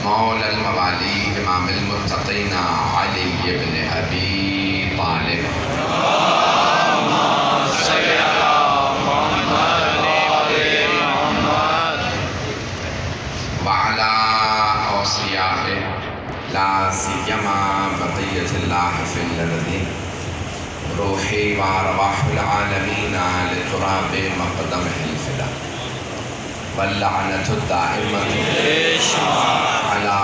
مولا الموالی امام المتقین علی بن ابی طالب وعلى أوصيائه لا سيما بقية الله في الأرض روحي وأرواح العالمين لتراب مقدمه الفدا واللعنة الدائمة على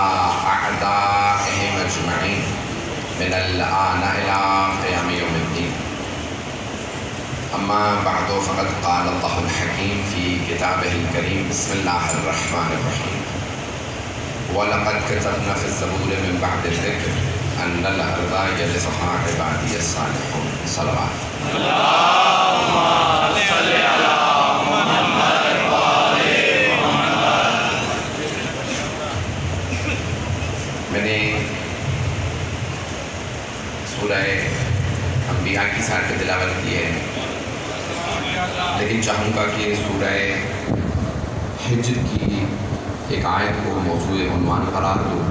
أعدائهم أجمعين من الآن إلى قيام يوم الدين. أما بعد فقد قال الله الحكيم في كتابه الكريم بسم الله الرحمن الرحيم ولقد كتبنا في الزبور من بعد الذكر أن الأرض يرثها عبادي الصالحون. صلوات. اللهم صل على محمد وآل محمد. میں نے سورہ انبیاء کی ساتھ تلاوت کی ہے، لیکن چاہوں گا کہ سورہ حجر کی ایک آیت کو موضوع عنوان قرار دوں۔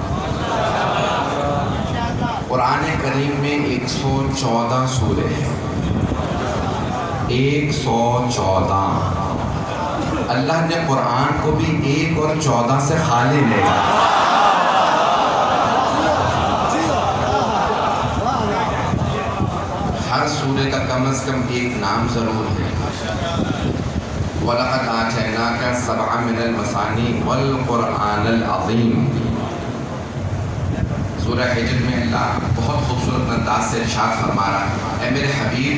قرآن کریم میں 114 سورے ہیں، 114۔ اللہ نے قرآن کو بھی 1 اور 14 سے خالی لیا۔ ہر سورے کا کم از کم ایک نام ضرور ہے۔ وَلَقَدْ آتَيْنَاكَ سَبْعًا مِنَ الْمَثَانِي وَالْقُرْآنَ الْعَظِيمِ۔ سورہ حجر میں اللہ بہت خوبصورت انداز سے ارشاد فرما رہا ہے، اے میرے حبیب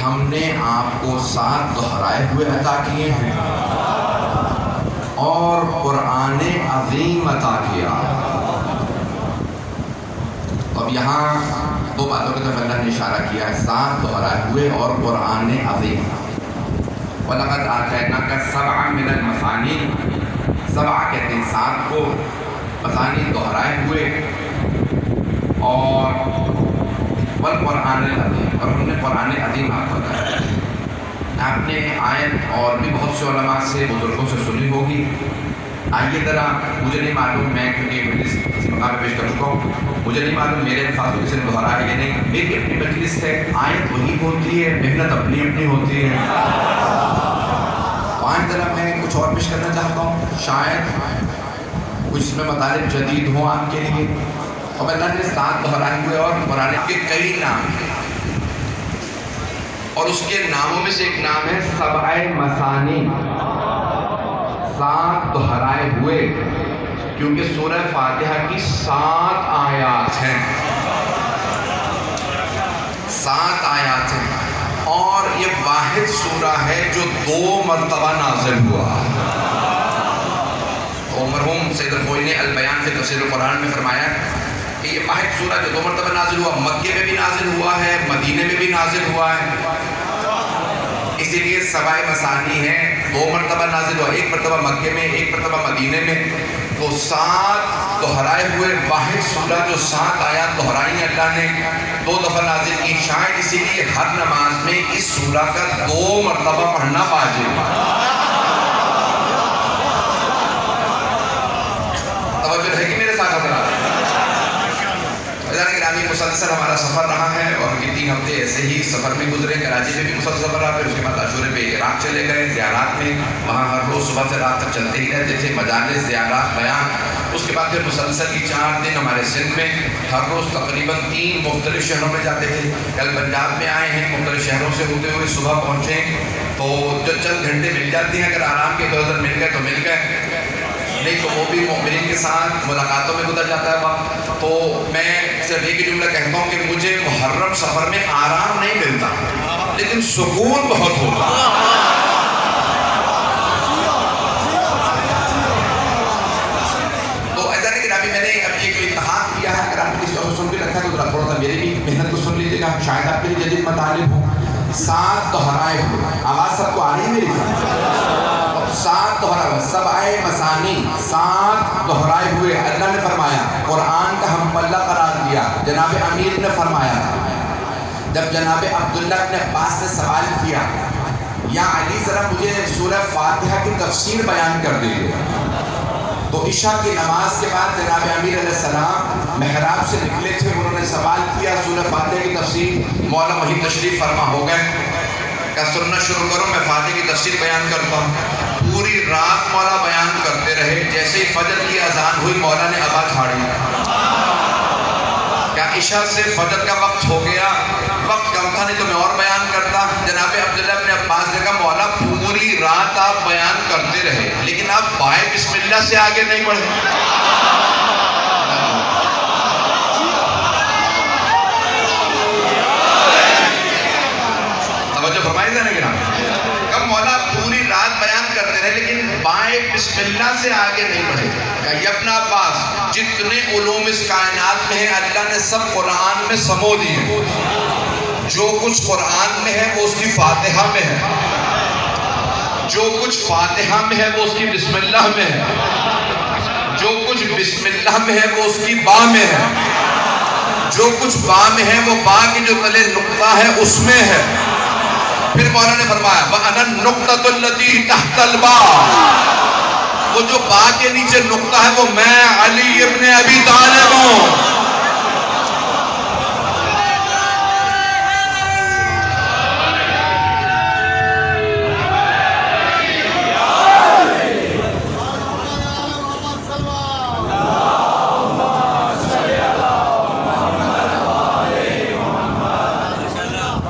ہم نے آپ کو 7 دہرائے ہوئے عطا کیے ہیں اور قرآن عظیم عطا کیا۔ اب یہاں 2 باتوں کی طرف اللہ نے اشارہ کیا ہے، 7 دہرائے ہوئے اور قرآن عظیم۔ وَلَقَدْ آتَيْنَاكَ سَبْعًا مِنَ الْمَثَانِي، 7 کہتے ہیں 7 کو، مثانی دہرائے ہوئے، اور والقرآن العظیم، اور ہم نے قرآن عظیم آپ کو بتایا۔ آپ نے آیت اور بھی بہت سے علماء سے بزرگوں سے سنی ہوگی۔ آئیے ذرا، مجھے نہیں معلوم، میں کیونکہ مجلس کسی مقام پہ پیش کر چکا ہوں، مجھے نہیں معلوم میرے الفاظ کو کسی نے دہرایا یا نہیں، میری اپنی مجلس ہے، آیت وہی ہوتی ہے، محنت اپنی اپنی ہوتی ہے۔ آج ذرا میں کچھ اور پیش کرنا چاہتا ہوں، شاید کچھ میں مطالب جدید ہوں آپ کے لیے۔ اور اللہ نے 7 دہرائے ہوئے اور قرآن کے کئی نام ہیں، اور اس کے ناموں میں سے ایک نام ہے سبع مثانی، 7 دہرائے ہوئے، کیونکہ سورہ فاتحہ کی 7 آیات ہیں، 7 آیات ہیں، اور یہ واحد سورہ ہے جو 2 مرتبہ نازل ہوا۔ مرحوم سید الخوئی نے البیان فی تفسیر القرآن میں فرمایا کہ یہ واحد سورہ جو 2 مرتبہ نازل ہوا، مکے میں بھی نازل ہوا ہے، مدینے میں بھی نازل ہوا ہے، اسی لیے سبع مثانی ہے، 2 مرتبہ نازل ہوا، 1 مرتبہ مکے میں، 1 مرتبہ مدینے میں، تو 7 دہرائے ہوئے واحد سورہ جو 7 آیات دہرائی ہیں اللہ نے، 2 دفعہ نازل کی، شاید اسی لیے ہر نماز میں اس سورہ کا 2 مرتبہ پڑھنا واجب ہے۔ توجہ ہے کہ میرے ساتھ حضرات؟ گرامی مسلسل ہمارا سفر رہا ہے، اور یہ 3 ہفتے ایسے ہی سفر میں گزرے، کراچی میں بھی مسلسل سفر رہا، پھر اس کے بعد عاشورے پہ عراق چلے گئے زیارات میں، وہاں ہر روز صبح سے رات تک چلتے ہی رہتے تھے، مجالس، زیارات، بیان۔ اس کے بعد پھر مسلسل کی 4 دن ہمارے سندھ میں، ہر روز تقریباً 3 مختلف شہروں میں جاتے تھے۔ کل پنجاب میں آئے ہیں، مختلف شہروں سے ہوتے ہوئے صبح پہنچے، تو جو چند گھنٹے مل جاتے ہیں اگر آرام کے ادھر مل گئے تو مل گئے، نہیں تو وہ بھی مومنین کے ساتھ ملاقاتوں میں گزر جاتا ہے وقت۔ تو میں صرف ایک ہی جملہ کہتا ہوں کہ مجھے محرم سفر میں آرام نہیں ملتا، لیکن سکون بہت ہوتا۔ تو ایسا نہیں کہ ابھی میں نے اب یہ کوئی اتحاد کیا ہے، اگر آپ کسی اور سن بھی رکھا ہے تو تھوڑا سا میری بھی محنت کو سن لیجیے گا، شاید آپ کے لیے جدید مطالب ہوں۔ 7 دہرائے ہوئے، آواز سب کو آ رہی ہے میری؟ 7 دہرائے ہوئے، سبع مثانی، 7 دہرائے ہوئے۔ اللہ نے فرمایا، قرآن کا ہم پلہ قرار دیا، جناب امیر نے فرمایا تھا، جب جناب عبداللہ ابن عباس نے سوال کیا، یا علی ذرا مجھے سورہ فاتحہ کی تفسیر بیان کر دیجیے، تو عشاء کی نماز کے بعد جناب امیر علیہ السلام محراب سے نکلے تھے، انہوں نے سوال کیا سورہ فاتحہ کی تفسیر، مولا وہیں تشریف فرما ہو گئے کہ سننا شروع کرو، میں فاتحہ کی تفسیر بیان کرتا ہوں۔ پوری رات مولا بیان کرتے رہے، جیسے ہی فجر کی اذان ہوئی مولا نے ابا جھاڑی۔ کیا عشاء سے فجر کا وقت ہو گیا؟ وقت کم تھا، نہیں تو میں اور بیان کرتا۔ جناب عبداللہ ابن عباس نے کہا مولا پوری رات آپ بیان کرتے رہے لیکن آپ بائے بسم اللہ سے آگے نہیں بڑھے۔ توجہ فرمائی تھا نا کہ کب مولا پوری رات بیان کرتے رہے لیکن بائیں بسم اللہ سے آگے نہیں بڑھے۔ کہ ابن عباس جتنے علوم اس کائنات میں ہیں اللہ نے سب قرآن میں سمو دیے، جو کچھ قرآن میں ہے وہ اس کی فاتحہ میں ہے، جو کچھ فاتحہ میں ہے وہ اس کی بسم اللہ میں ہے، جو کچھ بسم اللہ میں ہے وہ اس کی با میں ہے، جو کچھ با میں ہے وہ با کی جو تلے نقطہ ہے اس میں ہے۔ پھر مولانا نے فرمایا وَأَنَا النُّقْطَةُ الَّتِي تَحْتَ الْبَاءِ، وہ جو با کے نیچے نقطہ ہے وہ میں علی ابن ابی طالب ہوں۔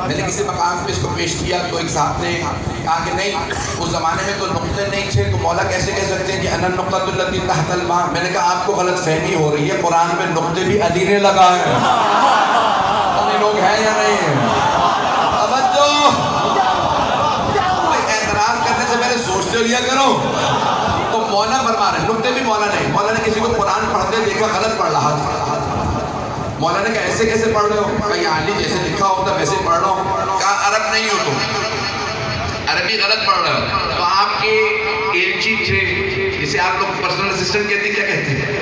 میں نے کسی مقام پہ اس کو پیش کیا تو ایک صاحب نے کہا کہ نہیں اس زمانے میں تو نقطے نہیں تھے تو مولا کیسے کہہ سکتے ہیں کہ انا النقطۃ التی تحت الماء؟ میں نے کہا آپ کو غلط فہمی ہو رہی ہے، قرآن میں نقطے بھی علی نے لگائے ہیں۔ اتنے لوگ ہیں یا نہیں ہیں؟ توجہ، اعتراض کرنے سے پہلے سوچتے ہو لیا کرو۔ تو مولا فرما رہے نقطے بھی مولا نہیں، مولا نے کسی کو قرآن پڑھتے دیکھا غلط پڑھ رہا تھا، مولا نے کہا ایسے کیسے پڑھ رہے ہو؟ کہا یہ علی جیسے لکھا ہوتا ویسے پڑھ رہا ہوں۔ کہا عرب نہیں ہو تم، عربی غلط پڑھ رہے ہو۔ تو آپ کے ایلچی تھے جسے آپ لوگ پرسنل اسسٹنٹ کہتے ہیں، کیا کہتے ہیں؟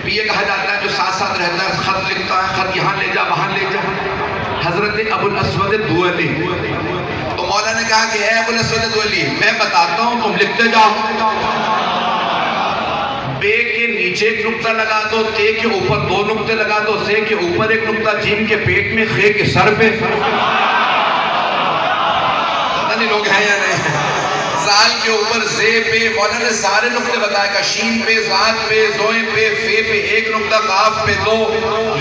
پی اے کہا جاتا ہے جو ساتھ ساتھ رہتا ہے، خط لکھتا ہے، خط یہاں لے جا وہاں لے جا، حضرت ابو الاسود دؤلی۔ تو مولا نے کہا کہ اے ابو الاسود دؤلی میں بتاتا ہوں تم لکھتے جاؤ، بے کے نیچے ایک نقطہ لگا دو، تے کے اوپر دو نقطے لگا دو، سے کے اوپر ایک نقطہ، جیم کے پیٹ میں، خے کے سر پہ۔ پتہ نہیں لوگ ہیں یا نہیں؟ زال کے اوپر زے پہ مولانا نے سارے نقطے بتایا کہ شین پہ، ذات پہ، زوئے پہ، فے پہ ایک نقطہ، قاف پہ دو،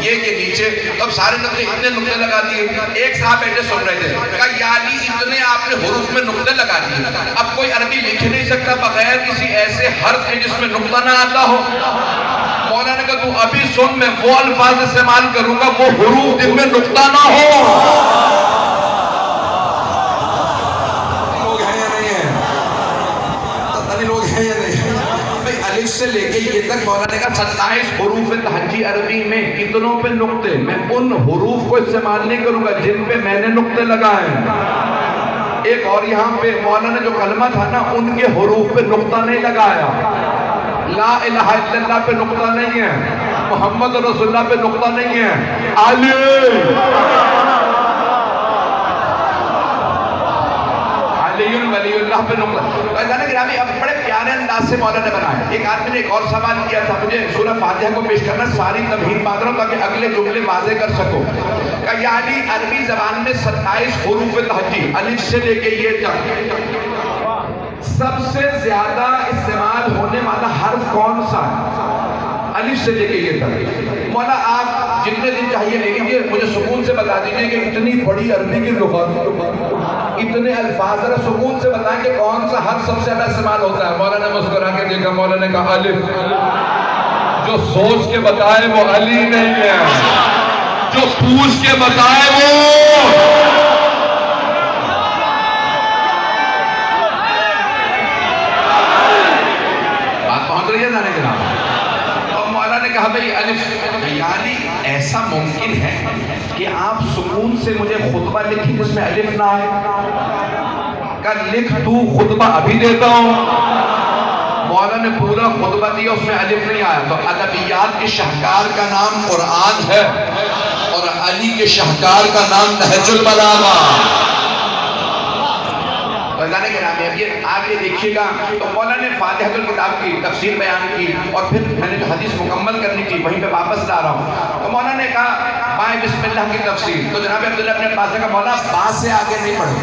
یہ کے نیچے، اب سارے نقطے اتنے نقطے لگا دیے۔ ایک صاحب بیٹھے سن رہے تھے، کہا یعنی اتنے آپ نے حروف میں نقطے لگا دیے، اب کوئی عربی لکھ نہیں سکتا بغیر کسی ایسے حرف کے جس میں نقطہ نہ آتا ہو؟ مولانا نے کہا تو ابھی سن، میں وہ الفاظ استعمال کروں گا وہ حروف جن میں نقطہ نہ ہو۔ الف سے لے کے یہ تک مولانا نے کہا 27 حروف تہجی عربی میں کتنوں پہ نقطے، میں ان حروف کو استعمال نہیں کروں گا جن پہ میں نے نقطے لگائے ہیں۔ ایک اور یہاں پہ مولانا جو کلمہ تھا نا ان کے حروف پہ نقطہ نہیں لگایا، لا الہ الا اللہ پہ نقطہ نہیں ہے، محمد رسول اللہ پہ نقطہ نہیں ہے، علی ولی اللہ پہ نقطہ۔ جانے گرامی اب بڑے پیارے انداز سے مولانا نے بنایا۔ ایک آدمی نے ایک اور سوال کیا تھا، مجھے سورہ فاتحہ کو پیش کرنا، ساری تمہید بات رہا ہوں تاکہ اگلے جملے واضح کر سکو۔ کہ یعنی عربی زبان میں 27 حروف تہجی الف سے لے کے یہ تک سب سے زیادہ استعمال ہونے والا حرف کون سا ہے؟ الف سے لے کے یہ تک۔ مولا آپ جتنے دن چاہیے لے لیجیے، مجھے سکون سے بتا دیجیے کہ اتنی بڑی عربی کی لغت، اتنے الفاظ، ذرا سکون سے بتائیں کہ کون سا حرف سب سے زیادہ استعمال ہوتا ہے؟ مولانا نے مسکرا کے دیکھا، مولانا نے کہا الف۔ جو سوچ کے بتائے وہ علی نہیں ہے، جو پوچھ کے بتائے وہ بات پہنچ رہی ہے جانے کے نام۔ اور مولانا نے کہا بھئی الف، یعنی ایسا ممکن ہے کہ آپ سکون سے مجھے خطبہ لکھیں جس میں الف نہ آئے؟ کہ لکھ تو خطبہ ابھی دیتا ہوں۔ مولانا نے پورا خطبہ دیا، اس میں الف نہیں آیا۔ تو ادبیات کے شاہکار کا نام قرآن ہے اور علی کے شاہکار کا نام نہج البلاغہ۔ فیضان گرامی اب یہ آگے دیکھیے گا تو مولانا نے فاتحۃ الکتاب کی تفسیر بیان کی اور پھر میں نے جو حدیث مکمل کرنی تھی وہیں پہ واپس لا رہا ہوں. تو مولانا نے کہا بائیں بسم اللہ کی تفسیر. تو جناب عبداللہ اپنے پاس نے کہا مولانا با سے آگے نہیں پڑھے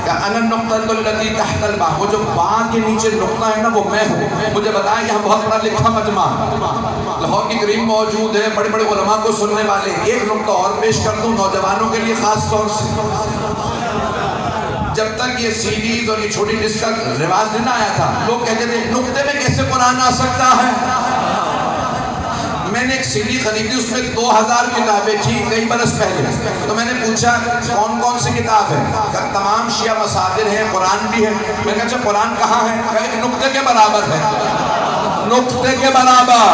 کہ انا النقطۃ التي تحت الباء. وہ جو با کے نیچے نقطہ ہے نا وہ میں ہوں. مجھے بتائیں یہاں بہت بڑا لکھا مجمع لاہور کی کریم موجود ہے, بڑے بڑے علماء کو سننے والے. ایک نقطہ اور پیش کر دوں نوجوانوں کے لیے خاص طور سے. جب تک یہ سی ڈیز اور یہ چھوٹی ڈسک کا رواج نہیں آیا تھا لوگ کہتے تھے نقطے میں کیسے قرآن آ سکتا ہے. میں نے ایک سی ڈی خریدی, اس میں 2000 کتابیں تھیں کئی برس پہلے. تو میں نے پوچھا کون کون سی کتاب ہے؟ تمام شیعہ مصادر ہیں, قرآن بھی ہے. میں نے کہا اچھا قرآن کہاں ہے؟ کہا ایک نقطے کے برابر ہے. نقطے کے برابر.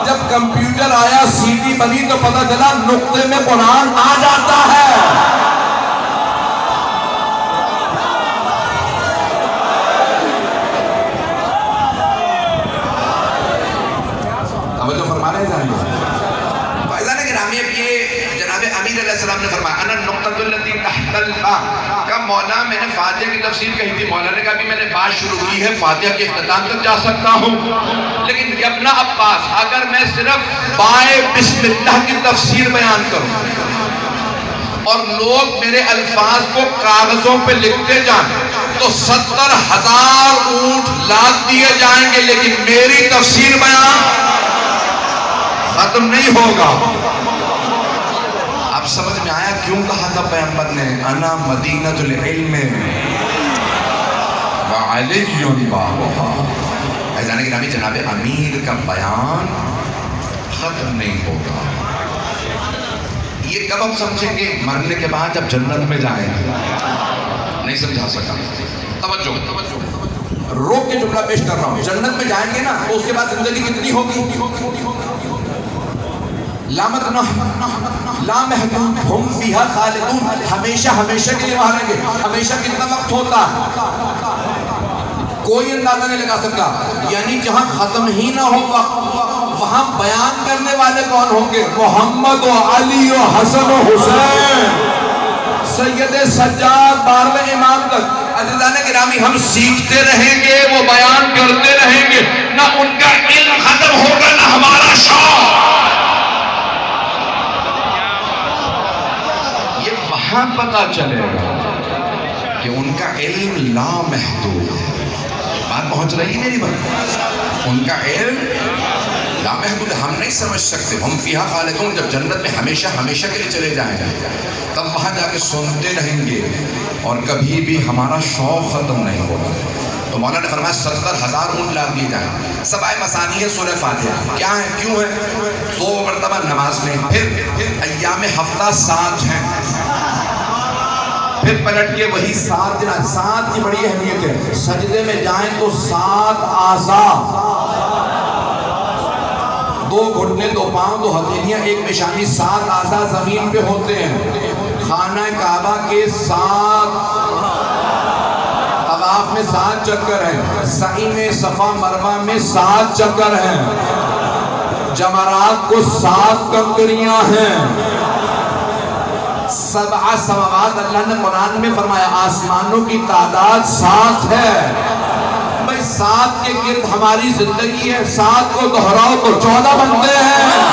جب کمپیوٹر آیا سی ڈی بنی تو پتہ چلا نقطے میں قرآن آ جاتا ہے. امیر علیہ السلام نے فرمایا انا النقطۃ التي تحت الباء. کہ مولا میں نے فاتحہ کی تفسیر کہی تھی. مولا نے کہا کہ میں نے بات شروع کی ہے, فاتحہ کے اختتام تک جا سکتا ہوں, لیکن ابن عباس اگر میں صرف بائیں بسم اللہ کی تفسیر بیان کروں اور لوگ میرے الفاظ کو کاغذوں پہ لکھتے جائیں تو 70,000 اونٹ لاد دیے جائیں گے, لیکن میری تفسیر بیان ختم نہیں ہوگا. اب سمجھ میں آیا کیوں کہا تھا پیغمبر نے انا مدینۃ العلم وعلی بابھا. فیضان گرامی جناب امیر کا بیان ختم نہیں ہوگا. یہ کب ہم سمجھیں گے؟ مرنے کے بعد جب جنت میں جائیں گے. نہیں سمجھا سکا. توجہ روک کے جملہ پیش کر رہا ہوں. جنت میں جائیں گے نا تو اس کے بعد زندگی کتنی ہوگی؟ لا محدود ہم فیہا خالدون. ہمیشہ ہمیشہ کے لیے وہاں رہیں گے. ہمیشہ کتنا وقت ہوتا ہے کوئی اندازہ نہیں لگا سکتا. یعنی جہاں ختم ہی نہ ہو وقت وہاں بیان کرنے والے کون ہوں گے؟ محمد و علی و حسن و حسین, سید سجاد 12ویں امام تک. عزیزان گرامی ہم سیکھتے رہیں گے, وہ بیان کرتے رہیں گے. نہ ان کا علم ختم ہوگا نہ ہمارا شوق. وہاں پتہ چلے گا کہ ان کا علم لامحدود ہے. بات پہنچ رہی ہے میری بات؟ ان کا علم لامحدود ہے, ہم نہیں سمجھ سکتے. ہم فیہا خالدون. جب جنت میں ہمیشہ ہمیشہ کے لیے چلے جائیں گے تب وہاں جا کے سنتے رہیں گے اور کبھی بھی ہمارا شوق ختم نہیں ہوگا. تو مولانا نے فرمایا 70,000 اونٹ لا دیے جائیں. سبائے مسانی ہے سورہ فاتحہ. کیا ہے کیوں ہے؟ 2 مرتبہ نماز میں, پھر ایام ہفتہ 7 ہیں, پھر پلٹ کے وہی 7 دن. 7 کی بڑی اہمیت ہے. سجدے میں جائیں تو 7 اعضاء, 2 گھٹنے 2 پاؤں 2 ہتھیلیاں 1 پیشانی, 7 اعضاء زمین پہ ہوتے ہیں. خانہ کعبہ کے 7 طواف میں 7 چکر ہیں. سعی میں صفا مروہ میں 7 چکر ہیں. جمرات کو 7 کنکریاں ہیں. 7 سماوات اللہ نے قرآن میں فرمایا آسمانوں کی تعداد 7 ہے. بھائی 7 کے گرد ہماری زندگی ہے. 7 کو دہراؤ تو 14 بنتے ہیں.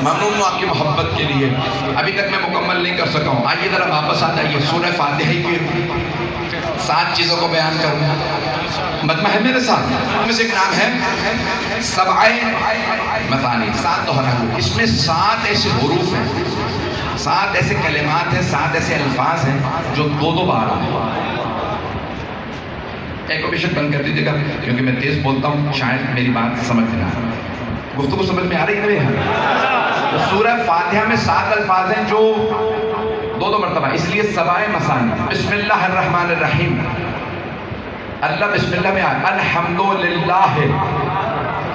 ممنون آپ کی محبت کے لیے. ابھی تک میں مکمل نہیں کر سکا ہوں. آئیے ذرا واپس آ جائیے. سورہ فاتحہ کی 7 چیزوں کو بیان کروں. مجمع ہے میرے ساتھ. ان میں سے ایک نام ہے سبعین مثانی, 7 دوہرا. اس میں 7 ایسے حروف ہیں, 7 ایسے کلمات ہیں, 7 ایسے الفاظ ہیں جو 2 بار آئے. ایک کو بیشک بند کر دیجیے گا کیونکہ میں تیز بولتا ہوں, شاید میری بات سمجھ میں نہ آئے. گفتگو سمجھ میں آ رہی ہے میرے؟ سورہ فاتحہ میں 7 الفاظ ہیں جو 2 مرتبہ, اس لیے سبائے مسانی. بسم اللہ الرحمن الرحیم, اللہ بسم اللہ میں آیا. الحمدللہ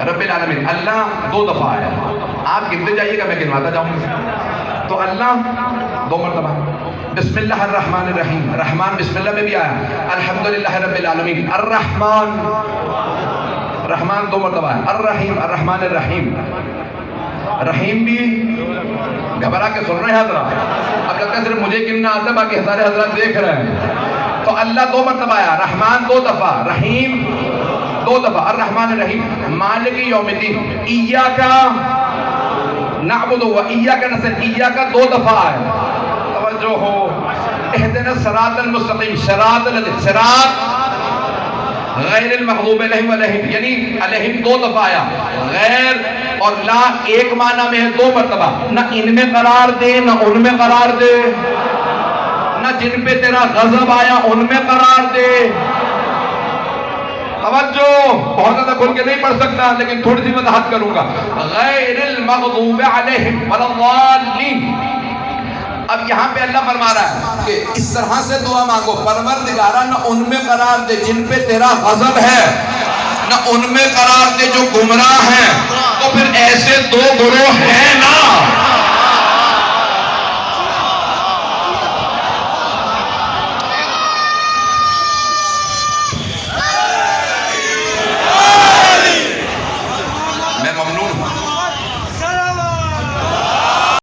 رب العالمین, اللہ 2 دفعہ آیا. آپ گنتے جائیے گا, میں گنواتا جاؤں گا. تو اللہ 2 مرتبہ. بسم اللہ الرحمن الرحیم, رحمان بسم اللہ میں بھی آیا. الحمدللہ رب العالمین. الرحمن, رحمان 2 مرتبہ ہے. الرحیم, الرحمن الرحیم. رحیم بھی گھبرا کے سن رہے ہیں حضرات. اب لگتا ہے صرف مجھے گننا آتا ہے باقی سارے حضرات دیکھ رہے ہیں. تو اللہ 2 مرتبہ آیا, رحمان 2 دفعہ, رحیم 2 دفعہ. الرحمن الرحیم مالک یوم الدین, ایاکا نعبد و ایاکا نستعین, ایاکا 2 دفعہ آیا. توجہ ہو, اہدنا الصراط المستقیم, صراط غیر المغضوب علیہم علیہم, یعنی علیہم 2 دفعہ آیا. غیر اور لا ایک معنی میں ہے 2 مرتبہ. نہ ان میں قرار دے نہ ان میں قرار دے, نہ جن پہ تیرا غضب آیا ان میں قرار دے. توجہ, بہت زیادہ کھل کے نہیں پڑھ سکتا لیکن تھوڑی سی وضاحت کروں گا. غیر المغضوب علیہم ولا الضالین. اب یہاں پہ اللہ فرما رہا ہے کہ اس طرح سے دعا مانگو, پروردگارہ نہ ان میں قرار دے جن پہ تیرا غضب ہے, نہ ان میں قرار دے جو گمراہ ہیں. تو پھر ایسے 2 گروہ ہیں نا